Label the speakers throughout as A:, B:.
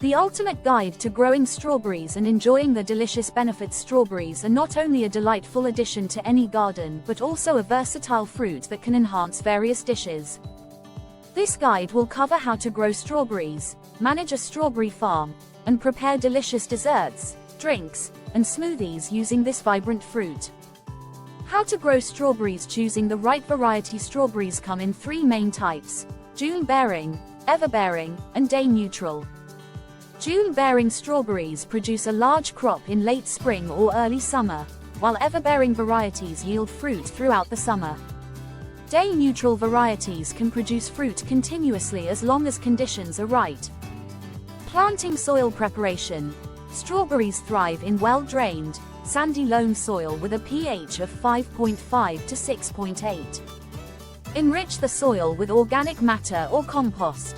A: The ultimate guide to growing strawberries and enjoying the delicious benefits. Strawberries are not only a delightful addition to any garden but also a versatile fruit that can enhance various dishes. This guide will cover how to grow strawberries, manage a strawberry farm, and prepare delicious desserts, drinks, and smoothies using this vibrant fruit. How to grow strawberries. Choosing the right variety. Strawberries come in 3 main types: June-bearing, ever-bearing, and day-neutral. June-bearing strawberries produce a large crop in late spring or early summer, while ever-bearing varieties yield fruit throughout the summer. Day-neutral varieties can produce fruit continuously as long as conditions are right. Planting. Soil preparation. Strawberries thrive in well-drained, sandy loam soil with a pH of 5.5 to 6.8. Enrich the soil with organic matter or compost.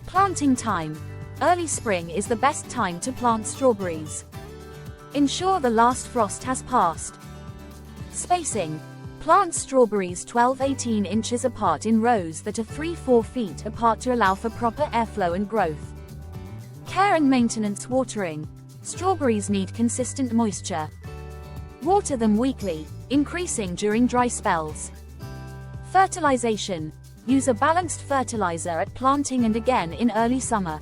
A: Planting time. Early spring is the best time to plant strawberries. Ensure the last frost has passed. Spacing. Plant strawberries 12-18 inches apart in rows that are 3-4 feet apart to allow for proper airflow and growth. Care and maintenance. Watering. Strawberries need consistent moisture. Water them weekly, increasing during dry spells. Fertilization. Use a balanced fertilizer at planting and again in early summer.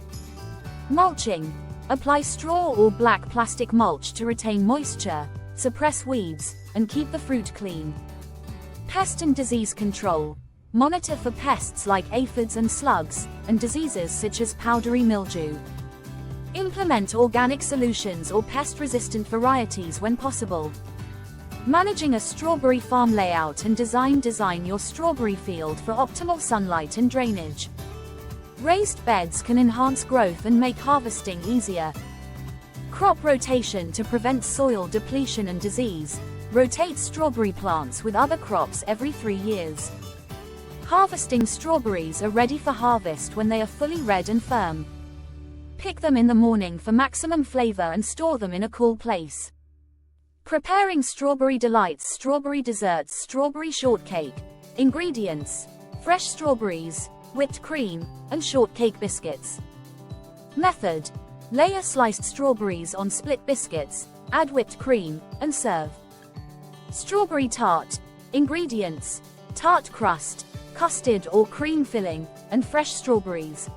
A: Mulching. Apply straw or black plastic mulch to retain moisture, suppress weeds, and keep the fruit clean. Pest and disease control. Monitor for pests like aphids and slugs, and diseases such as powdery mildew. Implement organic solutions or pest-resistant varieties when possible. Managing a strawberry farm. Layout and design. Design your strawberry field for optimal sunlight and drainage. Raised beds can enhance growth and make harvesting easier. Crop rotation. To prevent soil depletion and disease, rotate strawberry plants with other crops every 3 years. Harvesting. Strawberries are ready for harvest when they are fully red and firm. Pick them in the morning for maximum flavor and store them in a cool place. Preparing strawberry delights. Strawberry desserts. Strawberry shortcake. Ingredients: fresh strawberries, whipped cream, and shortcake biscuits. Method: layer sliced strawberries on split biscuits, add whipped cream, and serve. Strawberry tart. Ingredients: tart crust, custard or cream filling, and fresh strawberries.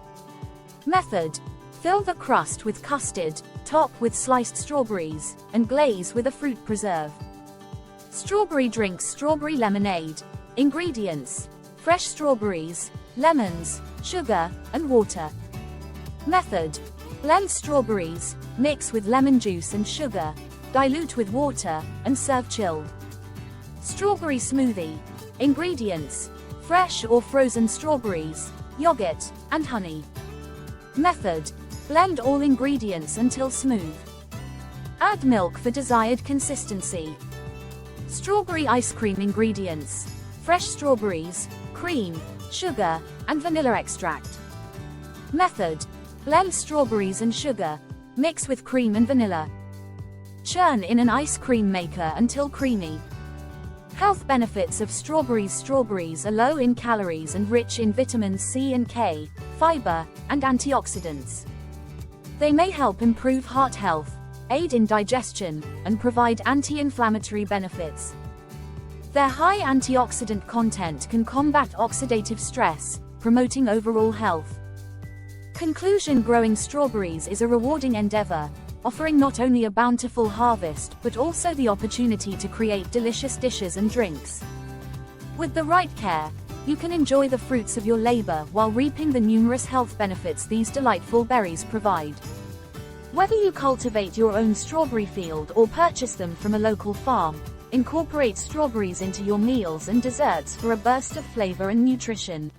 A: Method: fill the crust with custard, top with sliced strawberries, and glaze with a fruit preserve. Strawberry drinks. Strawberry lemonade. Ingredients: fresh strawberries, lemons, sugar, and water. Method: blend strawberries, mix with lemon juice and sugar, dilute with water, and serve chilled. Strawberry smoothie. Ingredients: fresh or frozen strawberries, yogurt, and honey. Method: blend all ingredients until smooth. Add milk for desired consistency. Strawberry ice cream. Ingredients: fresh strawberries, cream, sugar, and vanilla extract. Method: blend strawberries and sugar, mix with cream and vanilla. Churn in an ice cream maker until creamy. Health benefits of strawberries. Strawberries are low in calories and rich in vitamins C and K, fiber, and antioxidants. They may help improve heart health, aid in digestion, and provide anti-inflammatory benefits. Their high antioxidant content can combat oxidative stress, promoting overall health. Conclusion: growing strawberries is a rewarding endeavor, offering not only a bountiful harvest but also the opportunity to create delicious dishes and drinks. With the right care, you can enjoy the fruits of your labor while reaping the numerous health benefits these delightful berries provide. Whether you cultivate your own strawberry field or purchase them from a local farm, incorporate strawberries into your meals and desserts for a burst of flavor and nutrition.